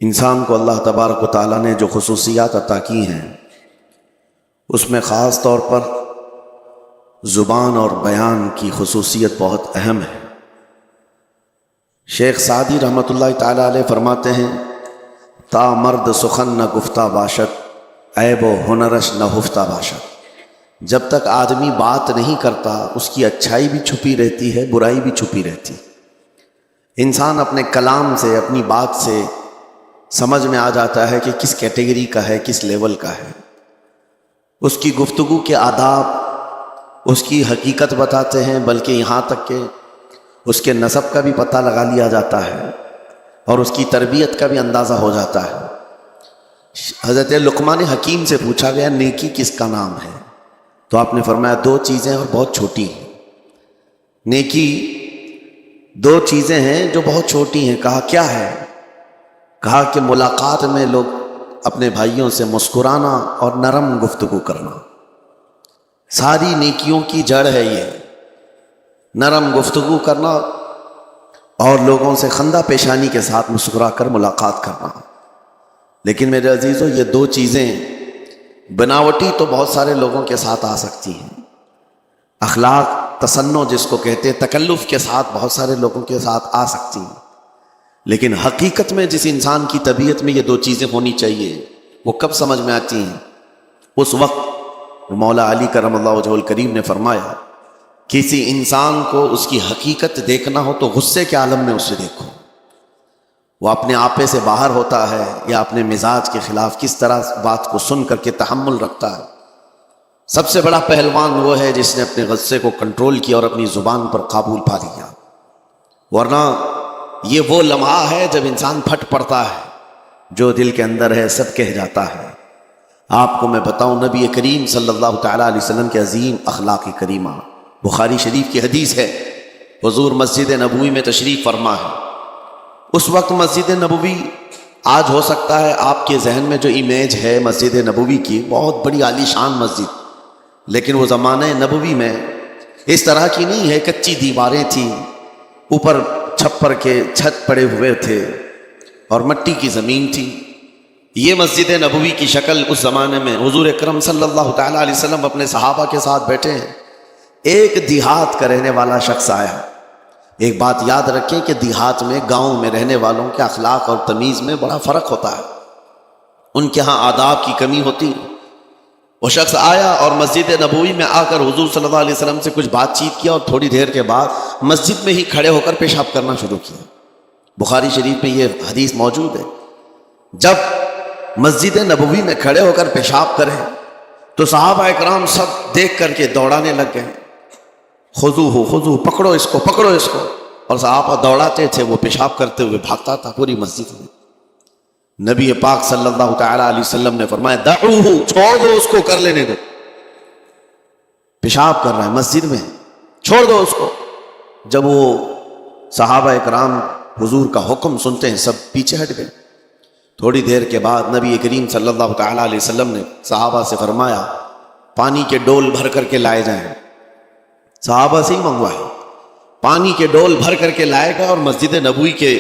انسان کو اللہ تبارک و تعالیٰ نے جو خصوصیات عطا کی ہیں اس میں خاص طور پر زبان اور بیان کی خصوصیت بہت اہم ہے۔ شیخ سعدی رحمۃ اللہ تعالیٰ علیہ فرماتے ہیں تا مرد سخن نہ گفتہ باشد عیب و ہنرش نہ ہفتہ باشد۔ جب تک آدمی بات نہیں کرتا اس کی اچھائی بھی چھپی رہتی ہے، برائی بھی چھپی رہتی۔ انسان اپنے کلام سے، اپنی بات سے سمجھ میں آ جاتا ہے کہ کس کیٹیگری کا ہے، کس لیول کا ہے۔ اس کی گفتگو کے آداب اس کی حقیقت بتاتے ہیں، بلکہ یہاں تک کہ اس کے نسب کا بھی پتہ لگا لیا جاتا ہے اور اس کی تربیت کا بھی اندازہ ہو جاتا ہے۔ حضرت لقمان حکیم سے پوچھا گیا نیکی کس کا نام ہے، تو آپ نے فرمایا دو چیزیں اور بہت چھوٹی ہیں۔ نیکی دو چیزیں ہیں جو بہت چھوٹی ہیں۔ کہا کیا ہے؟ کہا کہ ملاقات میں لوگ اپنے بھائیوں سے مسکرانا اور نرم گفتگو کرنا۔ ساری نیکیوں کی جڑ ہے یہ، نرم گفتگو کرنا اور لوگوں سے خندہ پیشانی کے ساتھ مسکرا کر ملاقات کرنا۔ لیکن میرے عزیزو، یہ دو چیزیں بناوٹی تو بہت سارے لوگوں کے ساتھ آ سکتی ہیں، اخلاق تصنع جس کو کہتے ہیں، تکلف کے ساتھ بہت سارے لوگوں کے ساتھ آ سکتی ہیں، لیکن حقیقت میں جس انسان کی طبیعت میں یہ دو چیزیں ہونی چاہیے وہ کب سمجھ میں آتی ہیں؟ اس وقت مولا علی کرم اللہ وجہہ الکریم نے فرمایا کسی انسان کو اس کی حقیقت دیکھنا ہو تو غصے کے عالم میں اسے دیکھو، وہ اپنے آپے سے باہر ہوتا ہے یا اپنے مزاج کے خلاف کس طرح بات کو سن کر کے تحمل رکھتا ہے۔ سب سے بڑا پہلوان وہ ہے جس نے اپنے غصے کو کنٹرول کیا اور اپنی زبان پر قابو پا لیا، ورنہ یہ وہ لمحہ ہے جب انسان پھٹ پڑتا ہے، جو دل کے اندر ہے سب کہہ جاتا ہے۔ آپ کو میں بتاؤں، نبی کریم صلی اللہ تعالیٰ علیہ وسلم کے عظیم اخلاق کریمہ، بخاری شریف کی حدیث ہے، حضور مسجد نبوی میں تشریف فرما ہے۔ اس وقت مسجد نبوی، آج ہو سکتا ہے آپ کے ذہن میں جو امیج ہے مسجد نبوی کی، بہت بڑی عالی شان مسجد، لیکن وہ زمانہ نبوی میں اس طرح کی نہیں ہے، کچی دیواریں تھیں، اوپر چھپر کے چھت پڑے ہوئے تھے اور مٹی کی زمین تھی۔ یہ مسجد نبوی کی شکل اس زمانے میں حضور اکرم صلی اللہ تعالیٰ علیہ وسلم اپنے صحابہ کے ساتھ بیٹھے ہیں، ایک دیہات کا رہنے والا شخص آیا۔ ایک بات یاد رکھیں کہ دیہات میں، گاؤں میں رہنے والوں کے اخلاق اور تمیز میں بڑا فرق ہوتا ہے، ان کے ہاں آداب کی کمی ہوتی۔ وہ شخص آیا اور مسجد نبوی میں آ کر حضور صلی اللہ علیہ وسلم سے کچھ بات چیت کیا اور تھوڑی دیر کے بعد مسجد میں ہی کھڑے ہو کر پیشاب کرنا شروع کیا۔ بخاری شریف میں یہ حدیث موجود ہے، جب مسجد نبوی میں کھڑے ہو کر پیشاب کرے تو صحابہ اکرام سب دیکھ کر کے دوڑانے لگ گئے، خذوہ پکڑو اس کو، پکڑو اس کو، اور صحابہ دوڑاتے تھے، وہ پیشاب کرتے ہوئے بھاگتا تھا پوری مسجد میں۔ نبی پاک صلی اللہ تعالیٰ علیہ وسلم نے فرمایا دعوہ، چھوڑ دو اس کو، کر لینے دو، پیشاب کر رہا ہے مسجد میں، چھوڑ دو اس کو۔ جب وہ صحابہ اکرام حضور کا حکم سنتے ہیں سب پیچھے ہٹ گئے۔ تھوڑی دیر کے بعد نبی کریم صلی اللہ تعالیٰ علیہ وسلم نے صحابہ سے فرمایا پانی کے ڈول بھر کر کے لائے جائیں۔ صحابہ سے ہی منگوائے، پانی کے ڈول بھر کر کے لائے گئے اور مسجد نبوی کے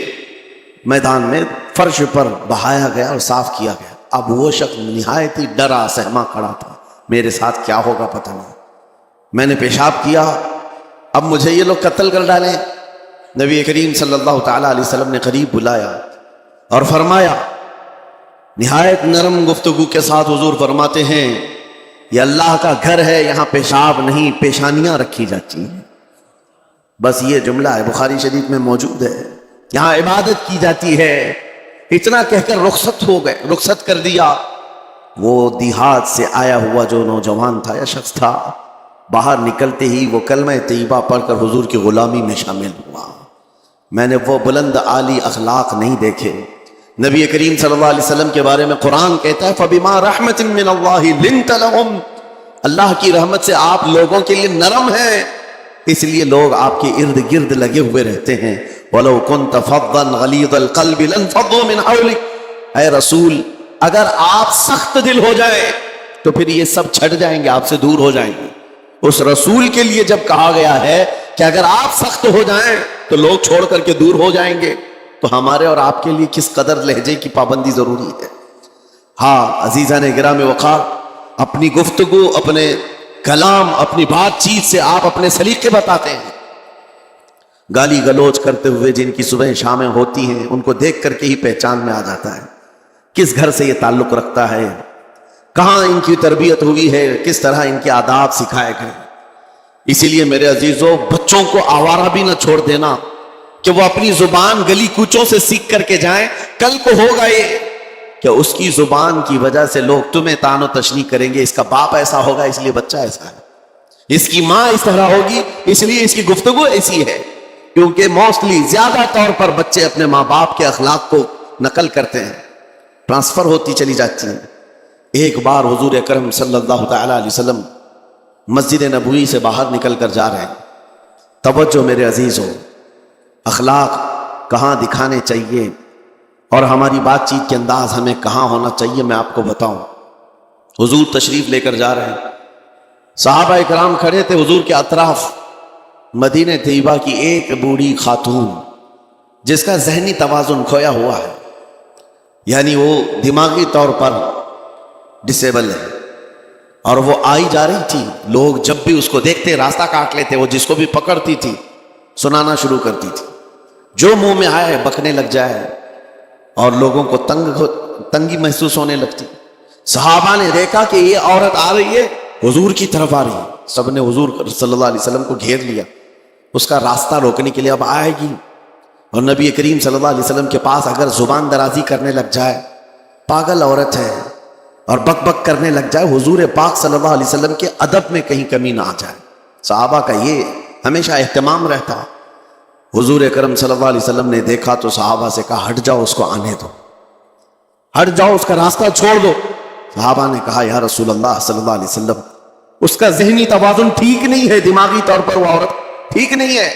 میدان میں فرش پر بہایا گیا اور صاف کیا گیا۔ اب وہ شخص نہایت ہی ڈرا سہما کھڑا تھا، میرے ساتھ کیا ہوگا پتہ نہیں، میں نے پیشاب کیا، اب مجھے یہ لوگ قتل کر ڈالیں۔ نبی کریم صلی اللہ تعالیٰ علیہ وسلم نے قریب بلایا اور فرمایا، نہایت نرم گفتگو کے ساتھ حضور فرماتے ہیں یہ اللہ کا گھر ہے، یہاں پیشاب نہیں پیشانیاں رکھی جاتی ہیں۔ بس یہ جملہ ہے، بخاری شریف میں موجود ہے، یہاں عبادت کی جاتی ہے۔ اتنا کہہ کر رخصت ہو گئے، رخصت کر دیا۔ وہ دیہات سے آیا ہوا جو نوجوان تھا یا شخص تھا، باہر نکلتے ہی وہ کلمہ طیبہ پڑھ کر حضور کی غلامی میں شامل ہوا۔ میں نے وہ بلند عالی اخلاق نہیں دیکھے۔ نبی کریم صلی اللہ علیہ وسلم کے بارے میں قرآن کہتا ہے فَبِمَا رَحْمَةٍ مِّنَ اللَّهِ لِنْتَ لَهُمْ، اللہ کی رحمت سے آپ لوگوں کے لیے نرم ہیں، اس لیے لوگ آپ کے ارد گرد لگے ہوئے رہتے ہیں۔ وَلَوْ كُنْتَ فَظًّا غَلِيظَ الْقَلْبِ لَانفَضُّوا مِنْ حَوْلِكَ، اے رسول اگر آپ سخت دل ہو جائیں تو پھر یہ سب چھٹ جائیں گے، آپ سے دور ہو جائیں گے۔ اس رسول کے لیے جب کہا گیا ہے کہ اگر آپ سخت ہو جائیں تو لوگ چھوڑ کر کے دور ہو جائیں گے، تو ہمارے اور آپ کے لیے کس قدر لہجے کی پابندی ضروری ہے۔ ہاں عزیزان گرامی وقار، اپنی گفتگو، اپنے کلام، اپنی بات چیت سے آپ اپنے سلیقے بتاتے ہیں۔ گالی گلوچ کرتے ہوئے جن کی صبح شامیں ہوتی ہیں ان کو دیکھ کر کے ہی پہچان میں آ جاتا ہے کس گھر سے یہ تعلق رکھتا ہے، کہاں ان کی تربیت ہوئی ہے، کس طرح ان کے آداب سکھائے گئے۔ اسی لیے میرے عزیزوں، بچوں کو آوارہ بھی نہ چھوڑ دینا کہ وہ اپنی زبان گلی کوچوں سے سیکھ کر کے جائیں۔ کل کو ہوگا یہ کہ اس کی زبان کی وجہ سے لوگ تمہیں طعن و تشنیع کریں گے، اس کا باپ ایسا ہوگا اس لیے بچہ ایسا ہے، اس کی ماں اس طرح ہوگی اس لیے اس کی گفتگو ایسی ہے۔ کیونکہ موسٹلی زیادہ طور پر بچے اپنے ماں باپ کے اخلاق کو نقل کرتے ہیں، ٹرانسفر ہوتی چلی جاتی ہیں۔ ایک بار حضور اکرم صلی اللہ تعالی علیہ وسلم مسجد نبوی سے باہر نکل کر جا رہے ہیں۔ توجہ میرے عزیزوں، اخلاق کہاں دکھانے چاہیے اور ہماری بات چیت کے انداز ہمیں کہاں ہونا چاہیے میں آپ کو بتاؤں۔ حضور تشریف لے کر جا رہے ہیں، صحابہ اکرام کھڑے تھے حضور کے اطراف۔ مدینہ طیبہ کی ایک بوڑھی خاتون جس کا ذہنی توازن کھویا ہوا ہے، یعنی وہ دماغی طور پر ڈسیبل ہے، اور وہ آئی جا رہی تھی۔ لوگ جب بھی اس کو دیکھتے راستہ کاٹ لیتے، وہ جس کو بھی پکڑتی تھی سنانا شروع کرتی تھی، جو منہ میں آئے بکنے لگ جائے، اور لوگوں کو تنگی محسوس ہونے لگتی۔ صحابہ نے دیکھا کہ یہ عورت آ رہی ہے، حضور کی طرف آ رہی ہے، سب نے حضور صلی اللہ علیہ وسلم کو گھیر لیا، اس کا راستہ روکنے کے لیے اب آئے گی۔ اور نبی کریم صلی اللہ علیہ وسلم کے پاس اگر زبان درازی کرنے لگ جائے، پاگل عورت ہے، اور بک بک کرنے لگ جائے، حضور پاک صلی اللہ علیہ وسلم کے ادب میں کہیں کمی نہ آ جائے۔ صحابہ کا یہ ہمیشہ اہتمام رہتا۔ حضور اکرم صلی اللہ علیہ وسلم نے دیکھا تو صحابہ سے کہا ہٹ جاؤ، اس کو آنے دو، ہٹ جاؤ، اس کا راستہ چھوڑ دو۔ صحابہ نے کہا یا رسول اللہ صلی اللہ علیہ وسلم، اس کا ذہنی توازن ٹھیک نہیں ہے، دماغی طور پر وہ عورت ٹھیک نہیں ہے،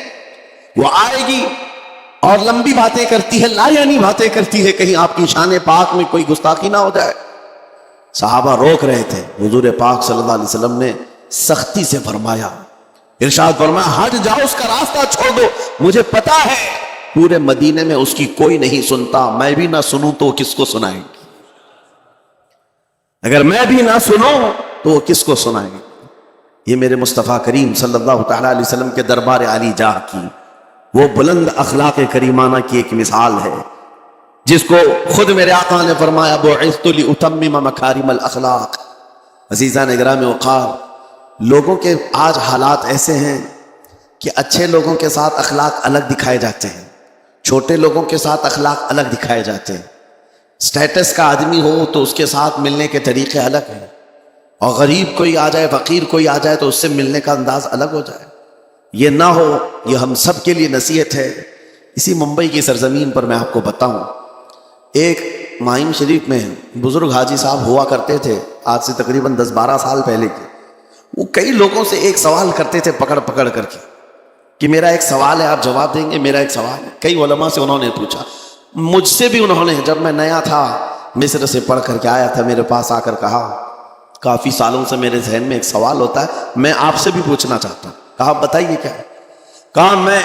وہ آئے گی اور لمبی باتیں کرتی ہے، لا یعنی باتیں کرتی ہے، کہیں آپ کی شان پاک میں کوئی گستاخی نہ ہو جائے۔ صحابہ روک رہے تھے، حضور پاک صلی اللہ علیہ وسلم نے سختی سے فرمایا، ارشاد فرمایا ہٹ جاؤ، اس کا راستہ چھوڑ دو، مجھے پتا ہے پورے مدینے میں اس کی کوئی نہیں سنتا، میں بھی نہ سنوں تو وہ کس کو سنائیں گی، اگر میں بھی نہ سنوں تو وہ کس کو سنائیں گے۔ یہ میرے مصطفیٰ کریم صلی اللہ تعالی علیہ وسلم کے دربار عالی جاہ کی وہ بلند اخلاق کریمانہ کی ایک مثال ہے، جس کو خود میرے آقا نے فرمایا بعثت لأتمم مکارم الاخلاق۔ عزیزان گرامی وقار، لوگوں کے آج حالات ایسے ہیں کہ اچھے لوگوں کے ساتھ اخلاق الگ دکھائے جاتے ہیں، چھوٹے لوگوں کے ساتھ اخلاق الگ دکھائے جاتے ہیں۔ سٹیٹس کا آدمی ہو تو اس کے ساتھ ملنے کے طریقے الگ ہیں، اور غریب کوئی آ جائے، فقیر کوئی آ جائے تو اس سے ملنے کا انداز الگ ہو جائے۔ یہ نہ ہو، یہ ہم سب کے لیے نصیحت ہے۔ اسی ممبئی کی سرزمین پر میں آپ کو بتاؤں، ایک ماہم شریف میں بزرگ حاجی صاحب ہوا کرتے تھے، آج سے تقریباً 10-12 سال پہلے کے۔ وہ کئی لوگوں سے ایک سوال کرتے تھے پکڑ پکڑ کر کے کہ میرا ایک سوال ہے، آپ جواب دیں گے، میرا ایک سوال ہے۔ کئی علماء سے انہوں نے پوچھا، مجھ سے بھی انہوں نے، جب میں نیا تھا مصر سے پڑھ کر کے آیا تھا، میرے پاس آ کر کہا کافی سالوں سے میرے ذہن میں ایک سوال ہوتا ہے، میں آپ سے بھی پوچھنا چاہتا ہوں۔ کہا بتائیے کیا ہے؟ کہا میں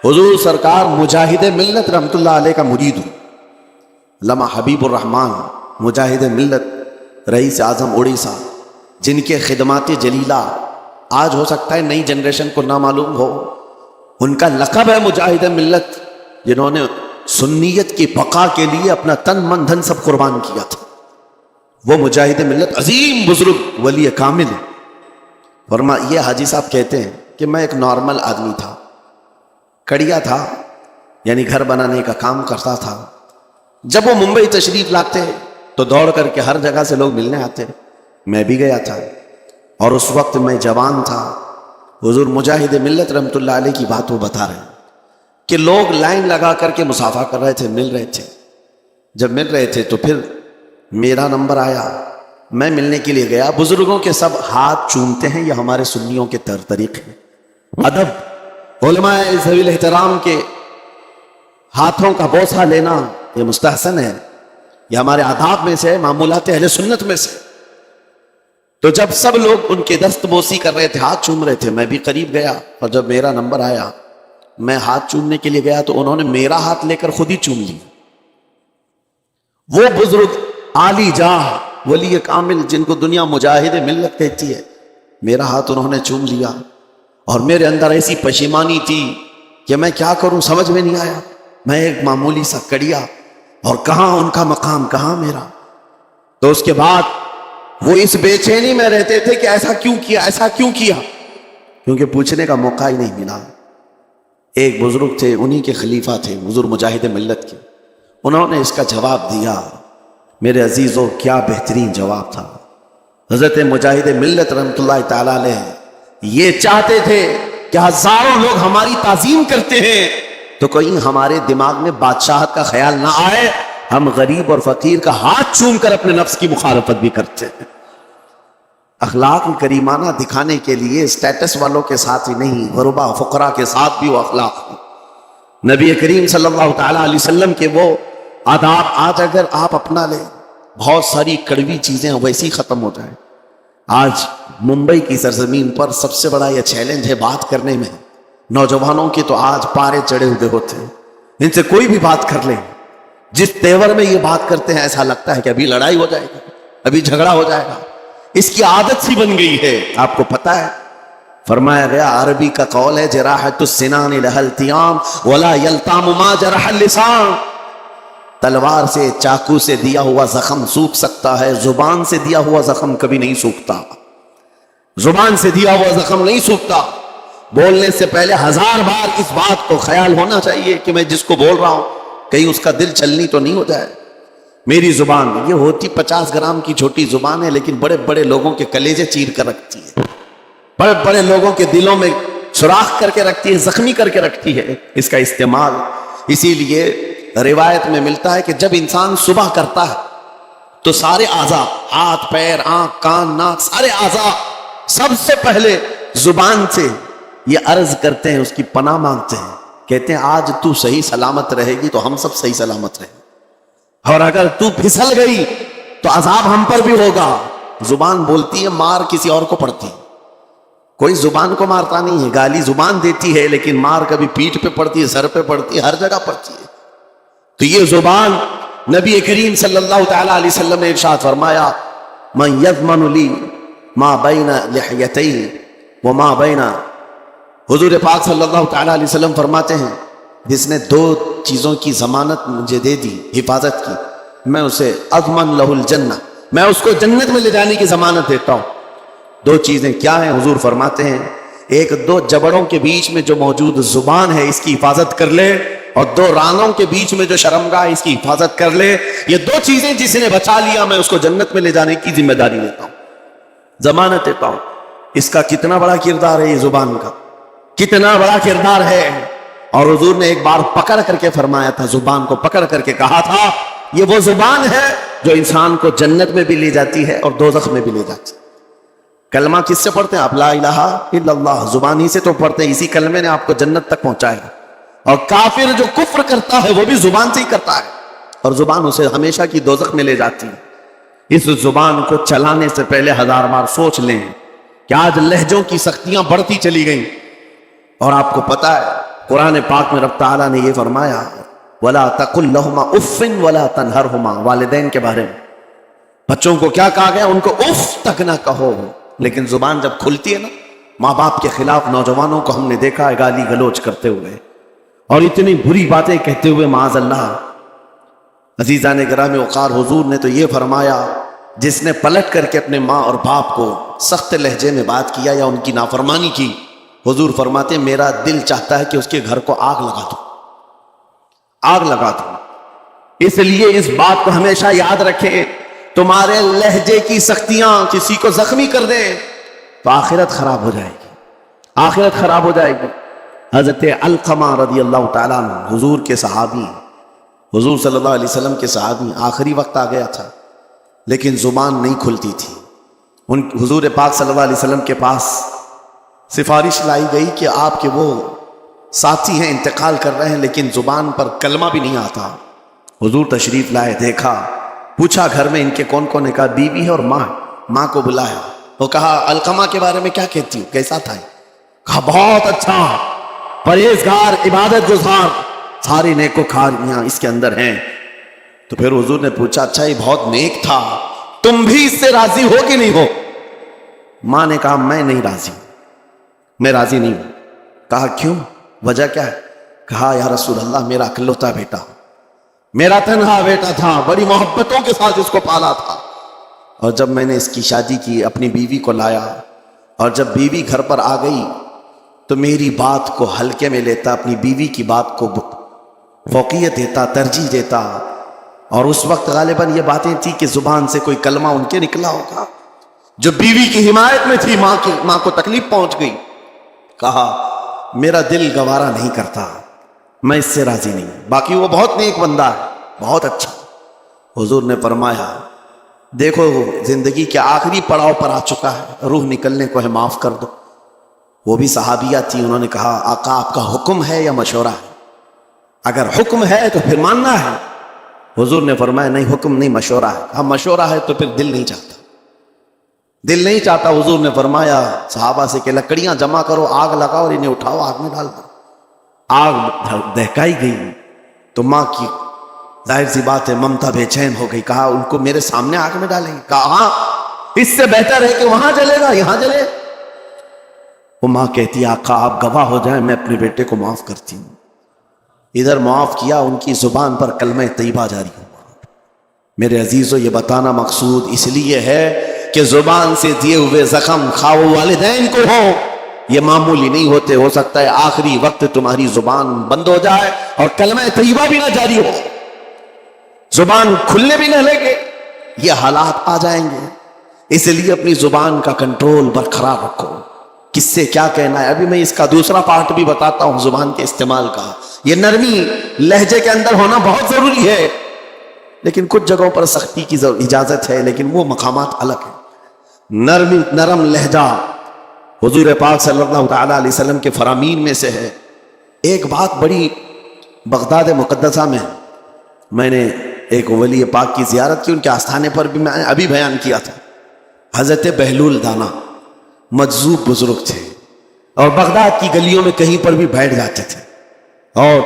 حضور سرکار مجاہد ملت رحمت اللہ علیہ کا مرید ہوں، علامہ حبیب الرحمن مجاہد ملت، رئیس اعظم اڑیسہ، جن کے خدمات جلیلہ آج ہو سکتا ہے نئی جنریشن کو نہ معلوم ہو، ان کا لقب ہے مجاہد ملت، جنہوں نے سنیت کی بقا کے لیے اپنا تن من دھن سب قربان کیا تھا۔ وہ مجاہد ملت عظیم بزرگ ولی کامل ہے۔ فرما یہ حاجی صاحب کہتے ہیں کہ میں ایک نارمل آدمی تھا، کڑیا تھا، یعنی گھر بنانے کا کام کرتا تھا۔ جب وہ ممبئی تشریف لاتے تو دوڑ کر کے ہر جگہ سے لوگ ملنے آتے، میں بھی گیا تھا، اور اس وقت میں جوان تھا۔ حضور مجاہد ملت رحمت اللہ علیہ کی بات وہ بتا رہے ہیں کہ لوگ لائن لگا کر کے مصافحہ کر رہے تھے، مل رہے تھے۔ جب مل رہے تھے تو پھر میرا نمبر آیا، میں ملنے کے لیے گیا۔ بزرگوں کے سب ہاتھ چومتے ہیں، یہ ہمارے سنیوں کے طریقے ہیں، ادب۔ علماء ذوی الاحترام کے ہاتھوں کا بوسہ لینا یہ مستحسن ہے، یہ ہمارے آداب میں سے، معمولات اہل سنت میں سے۔ تو جب سب لوگ ان کے دست بوسی کر رہے تھے، ہاتھ چوم رہے تھے، میں بھی قریب گیا، اور جب میرا نمبر آیا میں ہاتھ چومنے کے لیے گیا تو انہوں نے میرا ہاتھ لے کر خود ہی چوم لیا۔ وہ بزرگ عالی جاہ ولی کامل جن کو دنیا مجاہد ملت کہتی ہے، میرا ہاتھ انہوں نے چوم لیا، اور میرے اندر ایسی پشیمانی تھی کہ میں کیا کروں سمجھ میں نہیں آیا۔ میں ایک معمولی سا کڑیا، اور کہاں ان کا مقام کہاں میرا۔ تو اس کے بعد وہ اس بے چینی میں رہتے تھے کہ ایسا کیوں کیا، ایسا کیوں کیا، کیونکہ پوچھنے کا موقع ہی نہیں ملا۔ ایک بزرگ تھے، انہی کے خلیفہ تھے، حضور مجاہد ملت کے، انہوں نے اس کا جواب دیا۔ میرے عزیزوں کیا بہترین جواب تھا۔ حضرت مجاہد ملت رحمۃ اللہ تعالی علیہ یہ چاہتے تھے کہ ہزاروں لوگ ہماری تعظیم کرتے ہیں تو کہیں ہمارے دماغ میں بادشاہت کا خیال نہ آئے، ہم غریب اور فقیر کا ہاتھ چوم کر اپنے نفس کی مخالفت بھی کرتے ہیں۔ اخلاق کریمانہ دکھانے کے لیے سٹیٹس والوں کے ساتھ ہی نہیں، غربا فقراء کے ساتھ بھی وہ اخلاق ہیں۔ نبی کریم صلی اللہ تعالی علیہ وسلم کے وہ آداب آج اگر آپ اپنا لیں، بہت ساری کڑوی چیزیں ویسی ختم ہو جائیں۔ آج ممبئی کی سرزمین پر سب سے بڑا یہ چیلنج ہے بات کرنے میں، نوجوانوں کے تو آج پارے چڑھے ہوئے ہوتے ہیں، ان سے کوئی بھی بات کر لیں، جس تیور میں یہ بات کرتے ہیں ایسا لگتا ہے کہ ابھی لڑائی ہو جائے گا، ابھی جھگڑا ہو جائے گا۔ اس کی عادت سی بن گئی ہے۔ آپ کو پتہ ہے فرمایا گیا، عربی کا قول ہے جراحت السنان لها التیام ولا یلتام ما جرح اللسان۔ تلوار سے، چاقو سے دیا ہوا زخم سوکھ سکتا ہے، زبان سے دیا ہوا زخم کبھی نہیں سوکھتا۔ زبان سے دیا ہوا زخم نہیں سوکھتا۔ بولنے سے پہلے 1000 بار اس بات کو خیال ہونا چاہیے کہ میں جس کو بول رہا ہوں کہیں اس کا دل چلنی تو نہیں ہو جائے۔ میری زبان یہ ہوتی 50 گرام کی چھوٹی زبان ہے، لیکن بڑے بڑے لوگوں کے کلیجے چیر کر رکھتی ہے، بڑے بڑے لوگوں کے دلوں میں سوراخ کر کے رکھتی ہے، زخمی کر کے رکھتی ہے اس کا استعمال۔ اسی لیے روایت میں ملتا ہے کہ جب انسان صبح کرتا ہے تو سارے اعضاء، ہاتھ پیر آنکھ کان ناک، سارے اعضاء سب سے پہلے زبان سے یہ عرض کرتے ہیں، اس کی پناہ مانگتے ہیں، کہتے ہیں آج تو صحیح سلامت رہے گی تو ہم سب صحیح سلامت رہیں گے، اور اگر تو پھسل گئی تو عذاب ہم پر بھی ہوگا۔ زبان بولتی ہے، مار کسی اور کو پڑتی ہے، کوئی زبان کو مارتا نہیں ہے، گالی زبان دیتی ہے لیکن مار کبھی پیٹھ پہ پڑتی ہے، سر پہ پڑتی ہے، ہر جگہ پڑتی ہے۔ تو یہ زبان نبی کریم صلی اللہ تعالی علیہ وسلم نے ارشاد فرمایا، من یضمن لی ما بین لحیتی وما بین، حضور پاک صلی اللہ تعالی علیہ وسلم فرماتے ہیں جس نے 2 چیزوں کی ضمانت مجھے دے دی، حفاظت کی، میں اسے اضمن لہ الجنہ، میں اس کو جنت میں لے جانے کی ضمانت دیتا ہوں۔ 2 چیزیں کیا ہیں؟ حضور فرماتے ہیں ایک 2 جبڑوں کے بیچ میں جو موجود زبان ہے اس کی حفاظت کر لے، اور 2 رانوں کے بیچ میں جو شرمگاہ ہے اس کی حفاظت کر لے۔ یہ 2 چیزیں جس نے بچا لیا میں اس کو جنت میں لے جانے کی ذمہ داری لیتا ہوں، ضمانت دیتا ہوں۔ اس کا کتنا بڑا کردار ہے، یہ زبان کا کتنا بڑا کردار ہے۔ اور حضور نے ایک بار پکڑ کر کے فرمایا تھا، زبان کو پکڑ کر کے کہا تھا یہ وہ زبان ہے جو انسان کو جنت میں بھی لے جاتی ہے اور دوزخ میں بھی لے جاتی ہے۔ کلمہ کس سے پڑھتے ہیں آپ؟ لا الہ الا اللہ، زبان ہی سے تو پڑھتے ہیں، اسی کلمے نے آپ کو جنت تک پہنچائے گا۔ اور کافر جو کفر کرتا ہے وہ بھی زبان سے ہی کرتا ہے، اور زبان اسے ہمیشہ کی دوزخ میں لے جاتی ہے۔ اس زبان کو چلانے سے پہلے 1000 بار سوچ لیں کہ آج لہجوں کی سختیاں بڑھتی چلی گئیں، اور آپ کو پتا ہے قرآن پاک میں رب تعالیٰ نے یہ فرمایا وَلَا تَقُلْ لَهُمَا اُفٍّ وَلَا تَنْهَرْهُمَا، والدین کے بارے میں بچوں کو کیا کہا گیا؟ ان کو اف تک نہ کہو۔ لیکن زبان جب کھلتی ہے نا، ماں باپ کے خلاف نوجوانوں کو ہم نے دیکھا ہے گالی گلوچ کرتے ہوئے اور اتنی بری باتیں کہتے ہوئے، معاذ اللہ۔ عزیزان گرامی وقار، حضور نے تو یہ فرمایا جس نے پلٹ کر کے اپنے ماں اور باپ کو سخت لہجے میں بات کیا یا ان کی نافرمانی کی، حضور فرماتے ہیں میرا دل چاہتا ہے کہ اس کے گھر کو آگ لگا دوں، آگ لگا دوں۔ اس لیے اس بات کو ہمیشہ یاد رکھیں، تمہارے لہجے کی سختیاں کسی کو زخمی کر دیں تو آخرت خراب ہو جائے گی، آخرت خراب ہو جائے گی۔ حضرت علقمہ رضی اللہ تعالیٰ عنہ حضور کے صحابی، حضور صلی اللہ علیہ وسلم کے صحابی، آخری وقت آ گیا تھا لیکن زبان نہیں کھلتی تھی۔ ان حضور پاک صلی اللہ علیہ وسلم کے پاس سفارش لائی گئی کہ آپ کے وہ ساتھی ہیں انتقال کر رہے ہیں لیکن زبان پر کلمہ بھی نہیں آتا۔ حضور تشریف لائے، دیکھا، پوچھا گھر میں ان کے کون کون ہے؟ کہا بیوی ہے اور ماں ہے۔ ماں کو بلایا، وہ کہا علقمہ کے بارے میں کیا کہتی ہو، کیسا تھا؟ کہا بہت اچھا، پرہیزگار، عبادت گزار، ساری نیکوکاریاں اس کے اندر ہیں۔ تو پھر حضور نے پوچھا اچھا یہ بہت نیک تھا، تم بھی اس سے راضی ہو کہ نہیں ہو؟ ماں نے کہا میں نہیں راضی ہوں، میں راضی نہیں ہوں۔ کہا کیوں؟ وجہ کیا ہے؟ کہا یا رسول اللہ میرا اکلوتا بیٹا، میرا تنہا بیٹا تھا، بڑی محبتوں کے ساتھ اس کو پالا تھا، اور جب میں نے اس کی شادی کی اپنی بیوی کو لایا، اور جب بیوی گھر پر آ گئی تو میری بات کو ہلکے میں لیتا، اپنی بیوی کی بات کو فوقیت دیتا، ترجیح دیتا، اور اس وقت غالباً یہ باتیں تھی کہ زبان سے کوئی کلمہ ان کے نکلا ہوگا جو بیوی کی حمایت میں تھی، ماں کو تکلیف پہنچ گئی۔ کہا میرا دل گوارا نہیں کرتا، میں اس سے راضی نہیں، باقی وہ بہت نیک بندہ ہے، بہت اچھا۔ حضور نے فرمایا دیکھو زندگی کے آخری پڑاؤ پر آ چکا ہے، روح نکلنے کو ہے، معاف کر دو۔ وہ بھی صحابیہ تھی، انہوں نے کہا آقا آپ کا حکم ہے یا مشورہ ہے؟ اگر حکم ہے تو پھر ماننا ہے۔ حضور نے فرمایا نہیں حکم نہیں، مشورہ ہے۔ ہم مشورہ ہے تو پھر دل نہیں چاہتا، دل نہیں چاہتا۔ حضور نے فرمایا صحابہ سے کہ لکڑیاں جمع کرو، آگ لگاؤ اور انہیں اٹھاؤ، آگ میں ڈال دو۔ آگ دہکائی گئی تو ماں کی ظاہر سی بات ہے ممتا بے چین ہو گئی۔ کہا ان کو میرے سامنے آگ میں ڈالیں گے؟ کہا ہاں، اس سے بہتر ہے کہ وہاں جلے گا، یہاں جلے۔ وہ ماں کہتی آقا آپ گواہ ہو جائیں، میں اپنے بیٹے کو معاف کرتی ہوں۔ ادھر معاف کیا، ان کی زبان پر کلمہ طیبہ جاری ہوا۔ میرے عزیزو یہ بتانا مقصود اس لیے ہے کہ زبان سے دیے ہوئے زخم خواہ والدین کو ہو، یہ معمولی نہیں ہوتے۔ ہو سکتا ہے آخری وقت تمہاری زبان بند ہو جائے اور کلمہ طیبہ بھی نہ جاری ہو، زبان کھلنے بھی نہ لگے، یہ حالات آ جائیں گے۔ اس لیے اپنی زبان کا کنٹرول برقرار رکھو، کس سے کیا کہنا ہے۔ ابھی میں اس کا دوسرا پارٹ بھی بتاتا ہوں زبان کے استعمال کا۔ یہ نرمی لہجے کے اندر ہونا بہت ضروری ہے، لیکن کچھ جگہوں پر سختی کی اجازت ہے، لیکن وہ مقامات الگ ہیں۔ نرم لہجہ حضور پاک صلی اللہ تعالیٰ علیہ وسلم کے فرامین میں سے ہے۔ ایک بات بڑی بغداد مقدسہ میں نے ایک ولی پاک کی زیارت کی، ان کے آستانے پر بھی میں نے ابھی بیان کیا تھا۔ حضرت بہلول دانا مجذوب بزرگ تھے، اور بغداد کی گلیوں میں کہیں پر بھی بیٹھ جاتے تھے، اور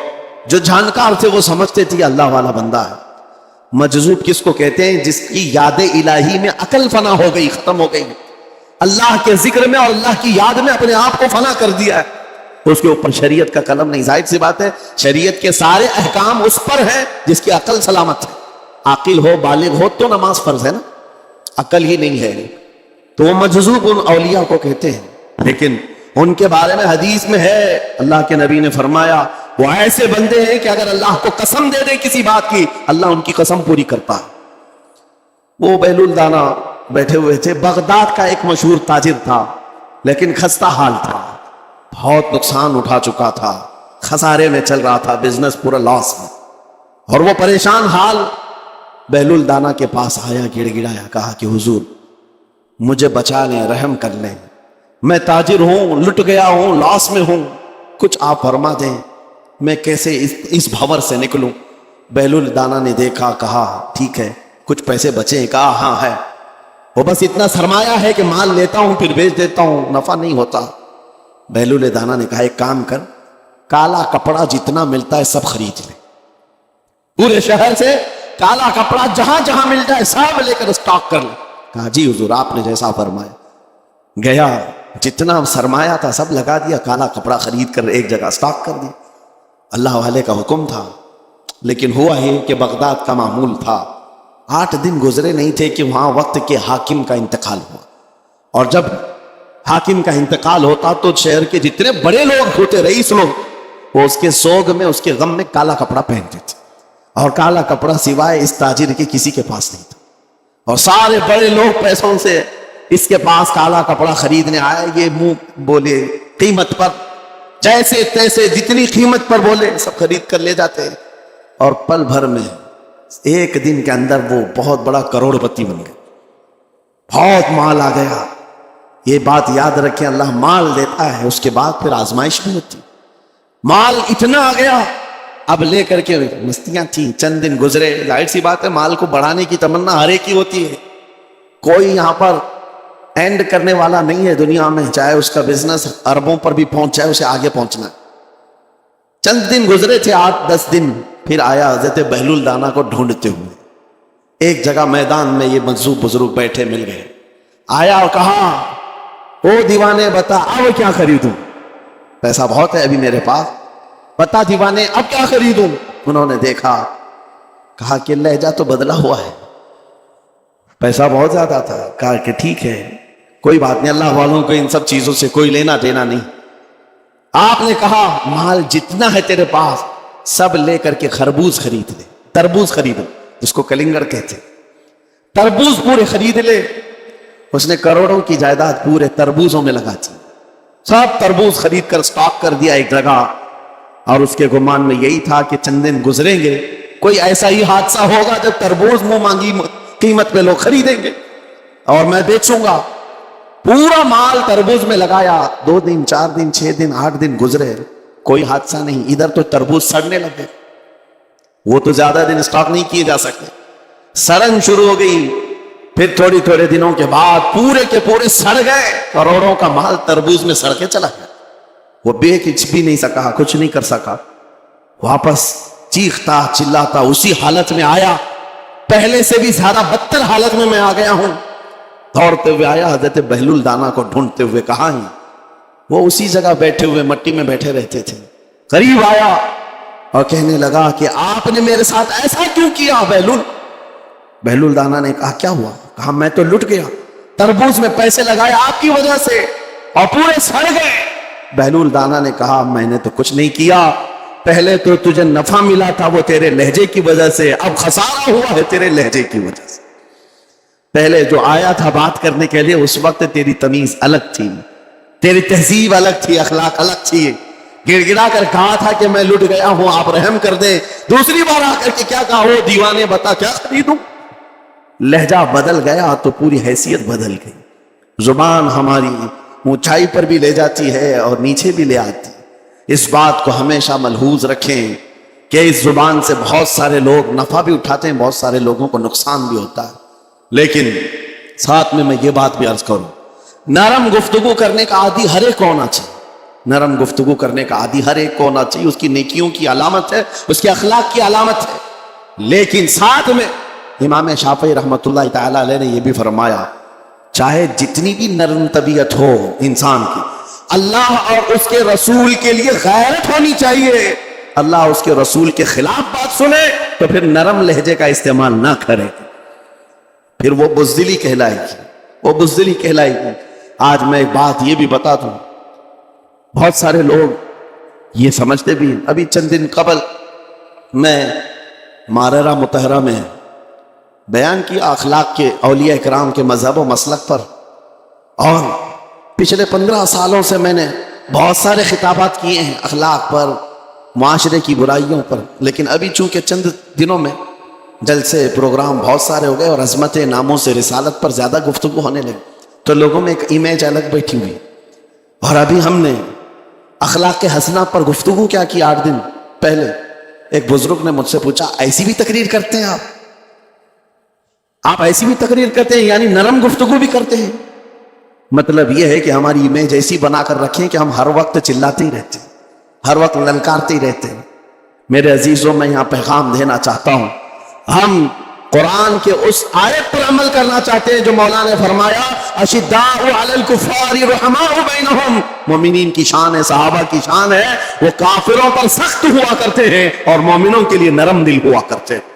جو جانکار تھے وہ سمجھتے تھے اللہ والا بندہ ہے۔ مجذوب کس کو کہتے ہیں؟ جس کی یاد الہی میں عقل فنا ہو گئی، ختم ہو گئی، اللہ کے ذکر میں اور اللہ کی یاد میں اپنے آپ کو فنا کر دیا ہے، اس کے اوپر شریعت کا قلم نہیں۔ ظاہر سی بات ہے شریعت کے سارے احکام اس پر ہیں جس کی عقل سلامت ہے، عاقل ہو بالغ ہو تو نماز فرض ہے نا، عقل ہی نہیں ہے تو وہ مجذوب ان اولیاء کو کہتے ہیں۔ لیکن ان کے بارے میں حدیث میں ہے، اللہ کے نبی نے فرمایا وہ ایسے بندے ہیں کہ اگر اللہ کو قسم دے دے کسی بات کی، اللہ ان کی قسم پوری کرتا ہے۔ وہ بہلول دانا بیٹھے ہوئے تھے، بغداد کا ایک مشہور تاجر تھا، لیکن خستہ حال تھا، بہت نقصان اٹھا چکا تھا، خسارے میں چل رہا تھا، بزنس پورا لاس میں، اور وہ پریشان حال بہلول دانا کے پاس آیا، گڑ گڑایا، کہا کہ حضور مجھے بچا لیں، رحم کر لیں، میں تاجر ہوں، لٹ گیا ہوں، لاس میں ہوں، کچھ آپ فرما دیں، میں کیسے اس بھور سے نکلوں؟ بہلول دانا نے دیکھا، کہا ٹھیک ہے کچھ پیسے بچے؟ کہا ہاں ہے، وہ بس اتنا سرمایہ ہے کہ مال لیتا ہوں پھر بیچ دیتا ہوں، نفع نہیں ہوتا۔ بہلول دانا نے کہا ایک کام کر، کالا کپڑا جتنا ملتا ہے سب خرید لے، پورے شہر سے کالا کپڑا جہاں جہاں مل جائے سب لے کر اسٹاک کر لے۔ کہا جی حضور آپ نے جیسا فرمایا۔ گیا، جتنا سرمایہ تھا سب لگا دیا، کالا کپڑا خرید کر ایک جگہ اسٹاک کر دیا۔ اللہ والے کا حکم تھا، لیکن ہوا یہ کہ بغداد کا معمول تھا، 8 دن گزرے نہیں تھے کہ وہاں وقت کے حاکم کا انتقال ہوا، اور جب حاکم کا انتقال ہوتا تو شہر کے جتنے بڑے لوگ ہوتے، رئیس لوگ، وہ اس کے سوگ میں اس کے غم میں کالا کپڑا پہنتے تھے، اور کالا کپڑا سوائے اس تاجر کے کسی کے پاس نہیں تھا، اور سارے بڑے لوگ پیسوں سے اس کے پاس کالا کپڑا خریدنے آئے، یہ منہ بولے قیمت پر، جیسے تیسے جتنی قیمت پر بولے سب خرید کر لے جاتے، اور پل بھر میں ایک دن کے اندر وہ بہت بڑا کروڑ پتی بن گئے، بہت مال آ گیا۔ یہ بات یاد رکھیں، اللہ مال دیتا ہے، اس کے بعد پھر آزمائش بھی ہوتی۔ مال اتنا آ گیا، اب لے کر کے مستیاں تھیں، چند دن گزرے، ظاہر سی بات ہے مال کو بڑھانے کی تمنا ہر ایک کی ہوتی ہے، کوئی یہاں پر اینڈ کرنے والا نہیں ہے دنیا میں، چاہے اس کا بزنس اربوں پر بھی پہنچ جائے، اسے آگے پہنچنا ہے۔ چند دن گزرے تھے، 8-10 دن، پھر آیا حضرت بہلول دانا کو ڈھونڈتے ہوئے. ایک جگہ میدان میں یہ مجذوب بزرگ بیٹھے مل گئے. آیا اور کہا او دیوانے بتا اب کیا خریدوں؟ پیسہ بہت ہے ابھی میرے پاس، بتا دیوانے اب کیا خریدوں؟ انہوں نے دیکھا، کہا کہ لہجہ تو بدلا ہوا ہے، پیسہ بہت زیادہ تھا. کہا کہ ٹھیک ہے کوئی بات نہیں، اللہ والوں کو ان سب چیزوں سے کوئی لینا دینا نہیں. آپ نے کہا مال جتنا ہے تیرے پاس سب لے کر کے خربوز خرید لے، تربوز خرید لے، جس کو کلنگر کہتے، تربوز پورے خرید لے. اس نے کروڑوں کی جائیداد پورے تربوزوں میں لگا دی، سب تربوز خرید کر سٹاک کر دیا ایک جگہ. اور اس کے گمان میں یہی تھا کہ چند دن گزریں گے، کوئی ایسا ہی حادثہ ہوگا جب تربوز منہ مانگی قیمت پہ لوگ خریدیں گے اور میں بیچوں گا. پورا مال تربوز میں لگایا. 2 دن 4 دن 6 دن 8 دن گزرے، کوئی حادثہ نہیں. ادھر تو تربوز سڑنے لگے، وہ تو زیادہ دن اسٹاک نہیں کیے جا سکتے، سڑن شروع ہو گئی. پھر تھوڑے دنوں کے بعد پورے کے پورے سڑ گئے. کروڑوں کا مال تربوز میں سڑ کے چلا گیا. وہ بیچ بھی نہیں سکا، کچھ نہیں کر سکا. واپس چیختا چلاتا اسی حالت میں آیا، پہلے سے بھی زیادہ بدتر حالت میں آ گیا ہوں. دوڑتے ہوئے آیا، حضرت بہلول دانا کو ڈھونڈتے ہوئے. کہاں ہیں وہ؟ اسی جگہ بیٹھے ہوئے مٹی میں بیٹھے رہتے تھے. قریب آیا اور کہنے لگا کہ آپ نے میرے ساتھ ایسا کیوں کیا بہلول؟ بہلول دانا نے کہا کیا ہوا؟ کہا میں تو لٹ گیا، تربوز میں پیسے لگائے آپ کی وجہ سے اور پورے سڑ گئے. بہلول دانا نے کہا میں نے تو کچھ نہیں کیا، پہلے تو تجھے نفع ملا تھا وہ تیرے لہجے کی وجہ سے، اب خسارہ ہوا ہے تیرے لہجے کی وجہ سے. پہلے جو آیا تھا بات کرنے کے لیے اس وقت تیری تمیز الگ تھی، تیری تہذیب الگ تھی، اخلاق الگ تھی. گڑ گڑا کر کہا تھا کہ میں لٹ گیا ہوں آپ رحم کر دیں. دوسری بار آ کر کے کیا کہا؟ وہ دیوانے بتا کیا خریدوں؟ لہجہ بدل گیا تو پوری حیثیت بدل گئی. زبان ہماری اونچائی پر بھی لے جاتی ہے اور نیچے بھی لے آتی. اس بات کو ہمیشہ ملحوظ رکھیں کہ اس زبان سے بہت سارے لوگ نفع بھی اٹھاتے ہیں، بہت سارے لوگوں کو نقصان بھی ہوتا ہے. لیکن ساتھ میں یہ بات بھی عرض کروں، نرم گفتگو کرنے کا عادی ہر ایک کو ہونا چاہیے. نرم گفتگو کرنے کا عادی ہر ایک کو ہونا چاہیے. اس کی نیکیوں کی علامت ہے، اس کے اخلاق کی علامت ہے. لیکن ساتھ میں امام شافعی رحمۃ اللہ تعالی علیہ نے یہ بھی فرمایا چاہے جتنی بھی نرم طبیعت ہو انسان کی، اللہ اور اس کے رسول کے لیے غیرت ہونی چاہیے. اللہ اس کے رسول کے خلاف بات سنے تو پھر نرم لہجے کا استعمال نہ کرے، پھر وہ بزدلی کہلائے گی، وہ بزدلی کہلائے گی. آج میں ایک بات یہ بھی بتا دوں، بہت سارے لوگ یہ سمجھتے بھی، ابھی چند دن قبل میں ماررہ مطہرہ میں بیان کیا اخلاق کے اولیاء اکرام کے مذہب و مسلک پر، اور پچھلے 15 سالوں سے میں نے بہت سارے خطابات کیے ہیں اخلاق پر، معاشرے کی برائیوں پر. لیکن ابھی چونکہ چند دنوں میں جلسے پروگرام بہت سارے ہو گئے اور عظمت ناموں سے رسالت پر زیادہ گفتگو ہونے لگی تو لوگوں میں ایک امیج الگ بیٹھی ہوئی. اور ابھی ہم نے اخلاق کے حسنہ پر گفتگو کیا کی. 8 دن پہلے ایک بزرگ نے مجھ سے پوچھا ایسی بھی تقریر کرتے ہیں آپ ایسی بھی تقریر کرتے ہیں، یعنی نرم گفتگو بھی کرتے ہیں؟ مطلب یہ ہے کہ ہماری امیج ایسی بنا کر رکھیں کہ ہم ہر وقت چلاتے ہی رہتے ہیں، ہر وقت للکارتے ہی رہتے ہیں. میرے عزیزوں میں یہاں پیغام دینا چاہتا ہوں، ہم قرآن کے اس آیت پر عمل کرنا چاہتے ہیں جو مولا نے فرمایا اشداء علی الکفار رحماء بینہم. مومنین کی شان ہے، صحابہ کی شان ہے، وہ کافروں پر سخت ہوا کرتے ہیں اور مومنوں کے لیے نرم دل ہوا کرتے ہیں.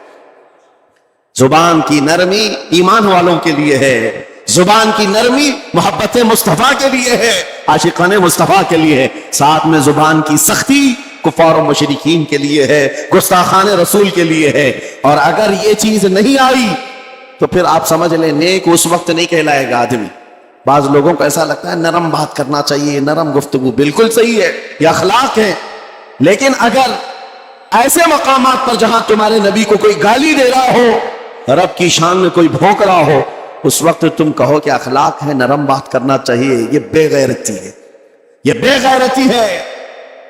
زبان کی نرمی ایمان والوں کے لیے ہے، زبان کی نرمی محبت مصطفیٰ کے لیے ہے، عاشقان مصطفیٰ کے لیے ہے. ساتھ میں زبان کی سختی کفار و مشرکین کے لیے ہے، گستاخان رسول کے لیے ہے. اور اگر یہ چیز نہیں آئی تو پھر آپ سمجھ لیں نیک اس وقت نہیں کہلائے گا آدمی. بعض لوگوں کو ایسا لگتا ہے نرم بات کرنا چاہیے، نرم گفتگو، بالکل صحیح ہے، یہ اخلاق ہے. لیکن اگر ایسے مقامات پر جہاں تمہارے نبی کو کوئی گالی دے رہا ہو، رب کی شان میں کوئی بھونک رہا ہو، اس وقت تم کہو کہ اخلاق ہے، نرم بات کرنا چاہیے، یہ بے غیرتی ہے، یہ بے غیرتی ہے.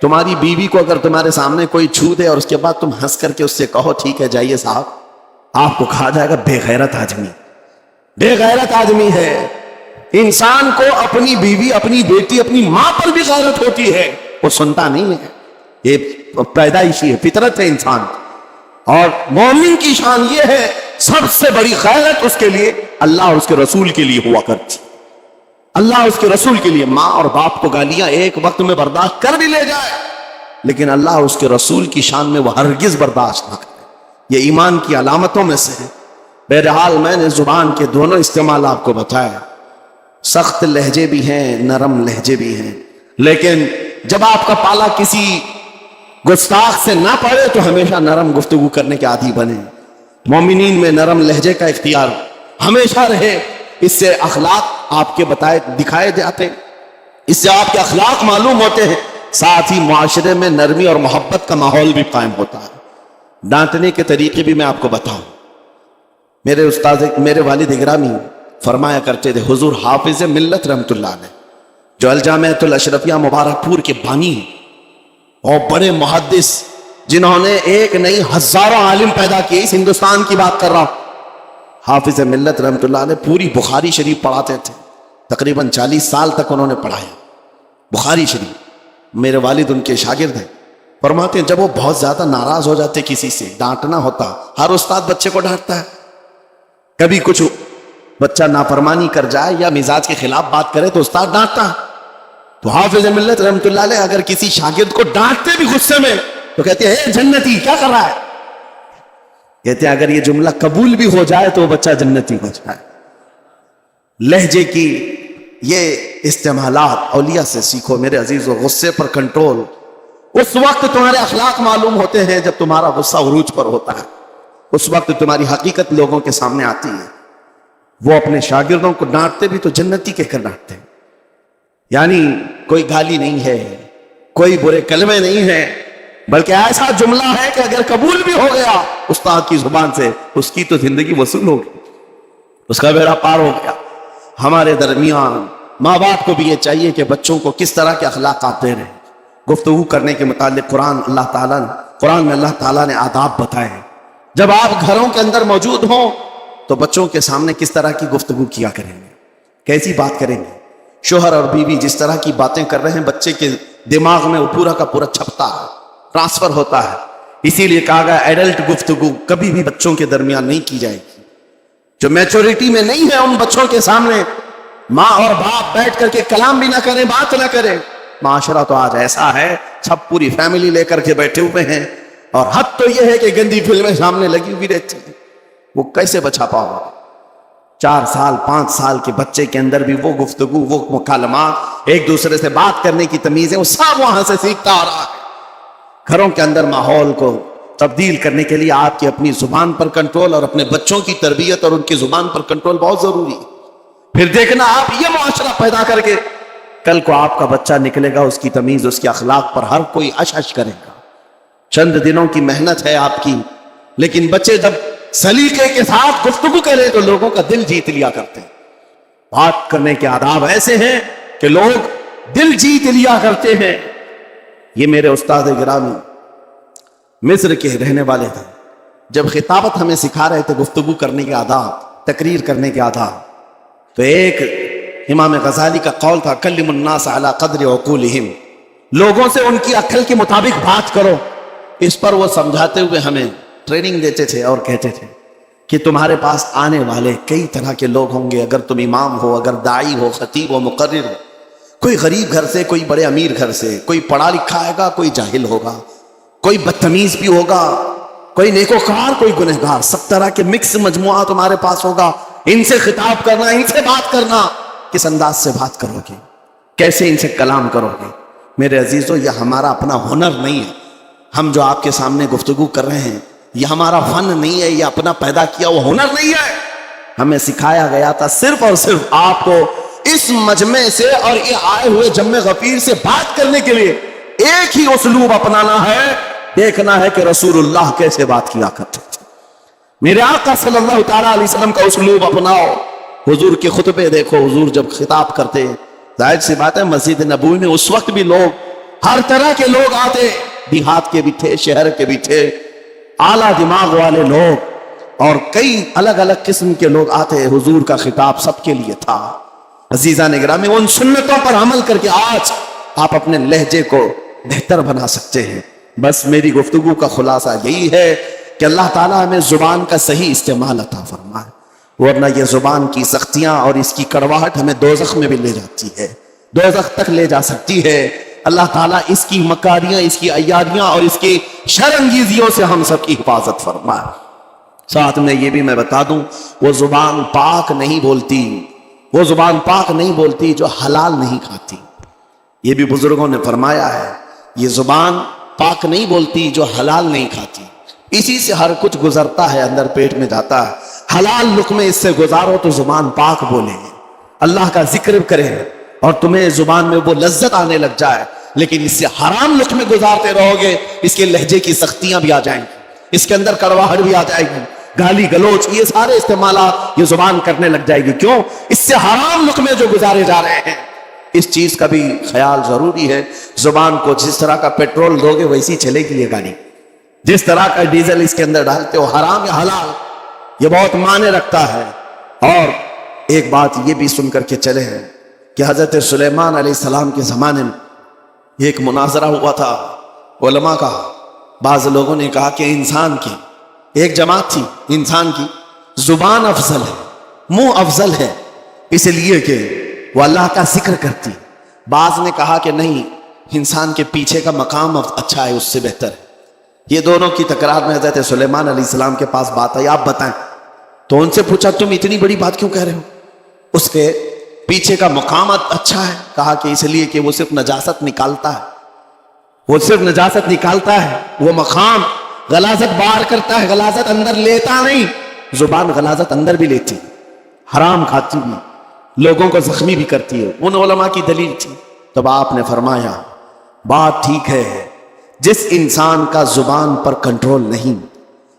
تمہاری بیوی کو اگر تمہارے سامنے کوئی چھو دے اور اس کے بعد تم ہنس کر کے اس سے کہو ٹھیک ہے جائیے صاحب، آپ کو کہا جائے گا بے غیرت آدمی، بے غیرت آدمی ہے. انسان کو اپنی بیوی، اپنی بیٹی، اپنی ماں پر بھی غیرت ہوتی ہے، وہ سنتا نہیں ہے. یہ پیدائشی ہے، فطرت ہے انسان. اور مومن کی شان یہ ہے سب سے بڑی غیرت اس کے لیے اللہ اور اس کے رسول کے لیے ہوا کرتی. اللہ اور اس کے رسول کے لیے ماں اور باپ کو گالیاں ایک وقت میں برداشت کر بھی لے جائے، لیکن اللہ اور اس کے رسول کی شان میں وہ ہرگز برداشت نہ کرے. یہ ایمان کی علامتوں میں سے ہے. بہرحال میں نے زبان کے دونوں استعمال آپ کو بتایا. سخت لہجے بھی ہیں، نرم لہجے بھی ہیں، لیکن جب آپ کا پالا کسی گستاخ سے نہ پڑے تو ہمیشہ نرم گفتگو کرنے کے عادی بنے. مومنین میں نرم لہجے کا اختیار ہمیشہ رہے. اس سے اخلاق آپ کے بتائے دکھائے جاتے ہیں، اس سے آپ کے اخلاق معلوم ہوتے ہیں، ساتھ ہی معاشرے میں نرمی اور محبت کا ماحول بھی قائم ہوتا ہے. ڈانٹنے کے طریقے بھی میں آپ کو بتاؤں. میرے استاد، میرے والد گرامی فرمایا کرتے تھے، حضور حافظ ملت رحمت اللہ علیہ جو الجامعۃ الاشرفیہ مبارک پور کے بانی ہیں اور بڑے محدث جنہوں نے ایک نہیں ہزاروں عالم پیدا کیے، اس ہندوستان کی بات کر رہا ہوں. حافظ ملت رحمت اللہ علیہ پوری بخاری شریف پڑھاتے تھے. تقریباً 40 سال تک انہوں نے پڑھایا بخاری شریف. میرے والد ان کے شاگرد ہیں. فرماتے ہیں جب وہ بہت زیادہ ناراض ہو جاتے کسی سے، ڈانٹنا ہوتا، ہر استاد بچے کو ڈانٹتا ہے، کبھی کچھ بچہ نافرمانی کر جائے یا مزاج کے خلاف بات کرے تو استاد ڈانٹتا. تو حافظ ملت رحمت اللہ علیہ اگر کسی شاگرد کو ڈانٹتے بھی غصے میں تو کہتے ہیں اے جنتی کیا کر رہا ہے. کہتے ہیں اگر یہ جملہ قبول بھی ہو جائے تو وہ بچہ جنتی ہو جائے. لہجے کی یہ استعمالات اولیاء سے سیکھو میرے عزیزو. غصے پر کنٹرول اس وقت تمہارے اخلاق معلوم ہوتے ہیں جب تمہارا غصہ عروج پر ہوتا ہے. اس وقت تمہاری حقیقت لوگوں کے سامنے آتی ہے. وہ اپنے شاگردوں کو ڈانٹتے بھی تو جنتی کہہ کر ڈانٹتے ہیں. یعنی کوئی گالی نہیں ہے، کوئی برے کلمے نہیں ہیں، بلکہ ایسا جملہ ہے کہ اگر قبول بھی ہو گیا استاد کی زبان سے اس کی تو زندگی وصول ہوگی، اس کا بیڑا پار ہو گیا. ہمارے درمیان ماں باپ کو بھی یہ چاہیے کہ بچوں کو کس طرح کے اخلاقات دے رہے ہیں. گفتگو کرنے کے متعلق قرآن میں اللہ تعالیٰ نے آداب بتائے ہیں. جب آپ گھروں کے اندر موجود ہوں تو بچوں کے سامنے کس طرح کی گفتگو کیا کریں گے، کیسی بات کریں گے. شوہر اور بیوی جس طرح کی باتیں کر رہے ہیں بچے کے دماغ میں وہ پورا کا پورا چھپتا ہے، ٹرانسفر ہوتا ہے. اسی لیے کہا گیا ایڈلٹ گفتگو کبھی بھی بچوں کے درمیان نہیں کی جائے گی. جو میچورٹی میں نہیں ہے ان بچوں کے سامنے ماں اور باپ بیٹھ کر کے کلام بھی نہ کریں، بات نہ کریں. معاشرہ تو آج ایسا ہے سب پوری فیملی لے کر کے بیٹھے ہوئے ہیں، اور حد تو یہ ہے کہ گندی فلمیں سامنے لگی ہوئی رہتی ہیں. وہ کیسے بچا پاؤ؟ 4 سال 5 سال کے بچے کے اندر بھی وہ گفتگو، وہ مکالمات، ایک دوسرے سے بات کرنے کی تمیزیں وہ سب وہاں سے سیکھتا آ رہا ہے. گھروں کے اندر ماحول کو تبدیل کرنے کے لیے آپ کی اپنی زبان پر کنٹرول اور اپنے بچوں کی تربیت اور ان کی زبان پر کنٹرول بہت ضروری ہے. پھر دیکھنا آپ یہ معاشرہ پیدا کر کے کل کو آپ کا بچہ نکلے گا، اس کی تمیز، اس کے اخلاق پر ہر کوئی اش اش کرے گا. چند دنوں کی محنت ہے آپ کی، لیکن بچے جب سلیقے کے ساتھ گفتگو کرے تو لوگوں کا دل جیت لیا کرتے ہیں. بات کرنے کے آداب ایسے ہیں کہ لوگ دل جیت لیا کرتے ہیں. یہ میرے استاد گرامی مصر کے رہنے والے تھے. جب خطابت ہمیں سکھا رہے تھے گفتگو کرنے کے آداب، تقریر کرنے کے آداب، تو ایک امام غزالی کا قول تھا کلم الناس علی قدر عقولہم، لوگوں سے ان کی عقل کے مطابق بات کرو. اس پر وہ سمجھاتے ہوئے ہمیں ٹریننگ دیتے تھے اور کہتے تھے کہ تمہارے پاس آنے والے کئی طرح کے لوگ ہوں گے. اگر تم امام ہو، اگر داعی ہو، خطیب ہو، مقرر ہو، کوئی غریب گھر سے، کوئی بڑے امیر گھر سے، کوئی پڑھا لکھا آئے گا، کوئی جاہل ہوگا، کوئی بدتمیز بھی ہوگا، کوئی نیکوکار، کوئی گنہگار، سب طرح کے مکس مجموعہ تمہارے پاس ہوگا. ان سے خطاب کرنا، ان سے بات کرنا، کس انداز سے بات کرو گے، کیسے ان سے کلام کرو گے. میرے عزیزو یہ ہمارا اپنا ہنر نہیں ہے. ہم جو آپ کے سامنے گفتگو کر رہے ہیں یہ ہمارا فن نہیں ہے، یہ اپنا پیدا کیا وہ ہنر نہیں ہے. ہمیں سکھایا گیا تھا صرف اور صرف آپ کو اس مجمع سے اور یہ آئے ہوئے جمع غفیر سے بات کرنے کے لیے ایک ہی اسلوب اپنانا ہے. دیکھنا ہے کہ رسول اللہ کیسے بات کیا کرتے تھے. میرے آقا صلی اللہ تعالیٰ علیہ وسلم کا اسلوب اپناؤ. حضور کے خطبے دیکھو، حضور جب خطاب کرتے، ظاہر سی بات ہے مسجد نبوی میں اس وقت بھی لوگ ہر طرح کے لوگ آتے، دیہات کے بھی تھے، شہر کے بھی تھے، اعلیٰ دماغ والے لوگ اور کئی الگ الگ قسم کے لوگ آتے. حضور کا خطاب سب کے لیے تھا. عزیزان گرامی ان سنتوں پر عمل کر کے آج آپ اپنے لہجے کو بہتر بنا سکتے ہیں. بس میری گفتگو کا خلاصہ یہی ہے کہ اللہ تعالیٰ ہمیں زبان کا صحیح استعمال عطا فرمائے، ورنہ یہ زبان کی سختیاں اور اس کی کڑواہٹ ہمیں دوزخ میں بھی لے جاتی ہے، دوزخ تک لے جا سکتی ہے۔ اللہ تعالیٰ اس کی مکاریاں، اس کی عیاریاں اور اس کی شرانگیزیوں سے ہم سب کی حفاظت فرمائے۔ ساتھ میں یہ بھی میں بتا دوں، وہ زبان پاک نہیں بولتی، وہ زبان پاک نہیں بولتی جو حلال نہیں کھاتی۔ یہ بھی بزرگوں نے فرمایا ہے، یہ زبان پاک نہیں بولتی جو حلال نہیں کھاتی، اسی سے ہر کچھ گزرتا ہے، اندر پیٹ میں جاتا ہے۔ حلال لقمے اس سے گزارو تو زبان پاک بولے، اللہ کا ذکر کرے اور تمہیں زبان میں وہ لذت آنے لگ جائے، لیکن اس سے حرام لقمے گزارتے رہو گے، اس کے لہجے کی سختیاں بھی آ جائیں گی، اس کے اندر کڑواہٹ بھی آ جائے گی، گالی گلوچ، یہ سارے استعمالات یہ زبان کرنے لگ جائے گی۔ کیوں؟ اس سے حرام لقمے جو گزارے جا رہے ہیں۔ اس چیز کا بھی خیال ضروری ہے۔ زبان کو جس طرح کا پیٹرول دو گے ویسی چلے گی یہ گاڑی، جس طرح کا ڈیزل اس کے اندر ڈالتے ہو، حرام یا حلال، یہ بہت معنی رکھتا ہے۔ اور ایک بات یہ بھی سن کر کے چلے ہیں کہ حضرت سلیمان علیہ السلام کے زمانے میں ایک مناظرہ ہوا تھا علماء کا۔ بعض لوگوں نے کہا کہ انسان کی ایک جماعت تھی، انسان کی زبان افضل ہے، منہ افضل ہے، اس لیے کہ وہ اللہ کا ذکر کرتی۔ بعض نے کہا کہ نہیں، انسان کے پیچھے کا مقام اچھا ہے، اس سے بہتر ہے۔ یہ دونوں کی تکرار میں حضرت سلیمان علیہ السلام کے پاس بات آئی، آپ بتائیں۔ تو ان سے پوچھا تم اتنی بڑی بات کیوں کہہ رہے ہو؟ اس کے پیچھے کا مقام اچھا ہے۔ کہا کہ اس لیے کہ وہ صرف نجاست نکالتا ہے، وہ صرف نجاست نکالتا ہے، وہ مقام غلاظت باہر کرتا ہے، غلاظت اندر لیتا نہیں۔ زبان غلاظت اندر بھی لیتی، حرام کھاتی بھی، لوگوں کو زخمی بھی کرتی ہے۔ ان علماء کی دلیل تھی۔ تب آپ نے فرمایا بات ٹھیک ہے، جس انسان کا زبان پر کنٹرول نہیں،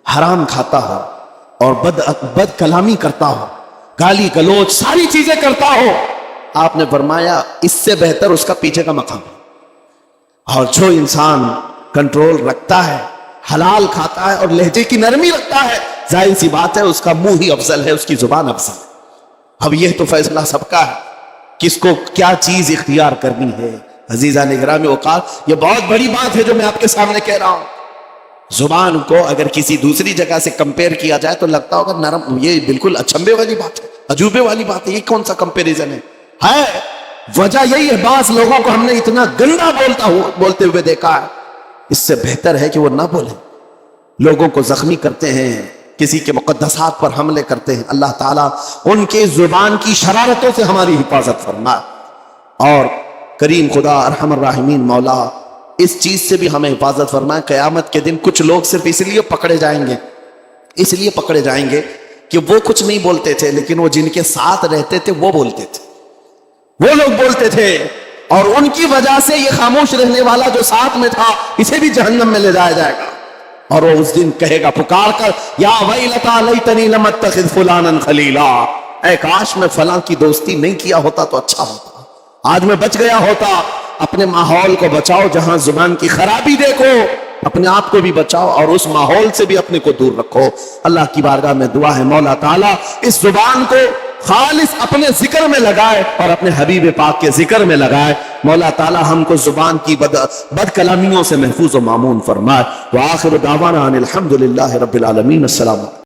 حرام کھاتا ہو اور بد کلامی کرتا ہو، گالی گلوچ ساری چیزیں کرتا ہو، آپ نے فرمایا اس سے بہتر اس کا پیچھے کا مقام ہے۔ اور جو انسان کنٹرول رکھتا ہے، حلال کھاتا ہے اور لہجے کی نرمی رکھتا ہے، ظاہر سی بات ہے اس کا منہ ہی افضل ہے، اس کی زبان افضل ہے۔ اب یہ تو فیصلہ سب کا ہے، کس کو کیا چیز اختیار کرنی ہے۔ عزیزان گرامی اوقات، یہ بہت بڑی بات ہے جو میں آپ کے سامنے کہہ رہا ہوں۔ زبان کو اگر کسی دوسری جگہ سے کمپیئر کیا جائے تو لگتا ہوگا نرم، یہ بالکل اچنبے والی بات ہے، عجوبے والی بات ہے، یہ کون سا کمپیریزن ہے؟ وجہ یہی ہے، بعض لوگوں کو ہم نے اتنا گندا بولتے ہوئے دیکھا ہے، اس سے بہتر ہے کہ وہ نہ بولیں۔ لوگوں کو زخمی کرتے ہیں، کسی کے مقدسات پر حملے کرتے ہیں۔ اللہ تعالیٰ ان کے زبان کی شرارتوں سے ہماری حفاظت فرمائے، اور کریم خدا ارحم الراحمین مولا اس چیز سے بھی ہمیں حفاظت فرمائے۔ قیامت کے دن کچھ لوگ صرف اس لیے پکڑے جائیں گے کہ وہ کچھ نہیں بولتے تھے، لیکن وہ جن کے ساتھ رہتے تھے وہ بولتے تھے، وہ لوگ بولتے تھے، اور ان کی وجہ سے یہ خاموش رہنے والا جو ساتھ میں تھا اسے بھی جہنم میں لے جایا جائے گا۔ اور وہ اس دن کہے گا پکار کر، یا ویلتا لیتنی لم اتخذ فلانا خلیلا، اے کاش میں فلاں کی دوستی نہیں کیا ہوتا تو اچھا ہوتا، آج میں بچ گیا ہوتا۔ اپنے ماحول کو بچاؤ، جہاں زبان کی خرابی دیکھو اپنے آپ کو بھی بچاؤ اور اس ماحول سے بھی اپنے کو دور رکھو۔ اللہ کی بارگاہ میں دعا ہے مولا تعالیٰ اس زبان کو خالص اپنے ذکر میں لگائے اور اپنے حبیب پاک کے ذکر میں لگائے۔ مولا تعالیٰ ہم کو زبان کی بد کلامیوں سے محفوظ و مامون فرمائے۔ وآخر دعوانا ان الحمد للہ رب العالمین۔ السلام علیکم۔